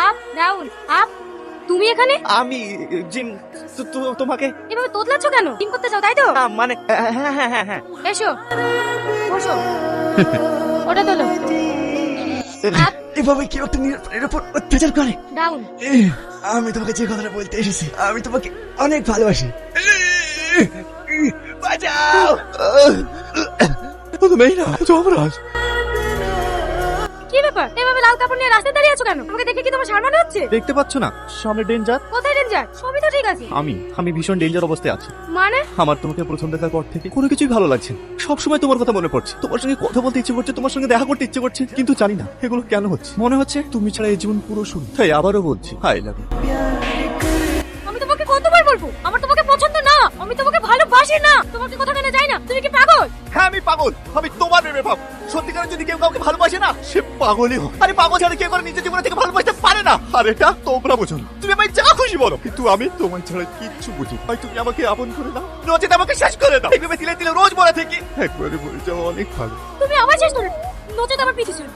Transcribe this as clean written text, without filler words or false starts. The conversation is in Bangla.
Up down up. তুমি এখানে? আমি জিম তোমাকে এভাবে তোতলাচ্ছ কেন? জিম করতে যাও তাই তো? মানে হ্যাঁ হ্যাঁ হ্যাঁ হ্যাঁ এসো বসো। ওটা তোলো। আপ এভাবে কেউ একটা নিরাপদের উপর অত্যাচার করে? ডাউন। আমি তোমাকে যে কথাটা বলতে এসেছি, আমি তোমাকে অনেক ভালোবাসি। বাঁচাও! তুমি না যমরাজ। কি ব্যাপার? এভাবে লাল কাপড় নিয়ে রাস্তায় দাঁড়িয়ে আছো কেন? আমাকে দেখে কি তোমার শার মনে হচ্ছে? দেখতে পাচ্ছ না সামনে ডেঞ্জার? কোথায় ডেঞ্জার? সবই তো ঠিক আছে। আমি ভীষণ ডেঞ্জার অবস্থায় আছি। মানে? আমার তোমাকে প্রথম দেখার পর থেকে কোনো কিছুই ভালো লাগছে না। সবসময় তোমার কথা মনে পড়ছে, তোমার সঙ্গে কথা বলতে ইচ্ছে করছে, তোমার সঙ্গে দেখা করতে ইচ্ছে করছে, কিন্তু জানি না এগুলো কেন হচ্ছে। মনে হচ্ছে তুমি ছাড়া এই জীবন পুরো শুরু। তাই আবারও বলছি আই লাভ ইউ। আমি তোমাকে কতবার বলবো আমার তোমাকে পছন্দ না, আমি তোমাকে ভালোবাসি না। তোমাকে কথা কেন যায় না? তুমি কি পাগল? হ্যাঁ আমি পাগল, আমি তোমার প্রেমে পাগল। সত্যিকার যদি কেউ কাউকে ভালোবাসে না সে পাগলই হয়। আরে পাগল ছাড়া কেউ করে নিজের জীবনে থেকে ভালোবাসতে পারে না। আর এটা তোমরা বোঝো না। তুমি আমায় যা খুশি বলো, কিন্তু আমি তোমার ছাড়া কিচ্ছু বুঝি। হয় তুমি আমাকে আপন করে দাও, নচেত আমাকে শেষ করে দাও। এইভাবে তিলে তিলে রোজ মরে থেকে একবারে বলে যাও অনেক ভালো। তুমি আমার শেষ করে নচেত আমার পিছিয়ে ছিল।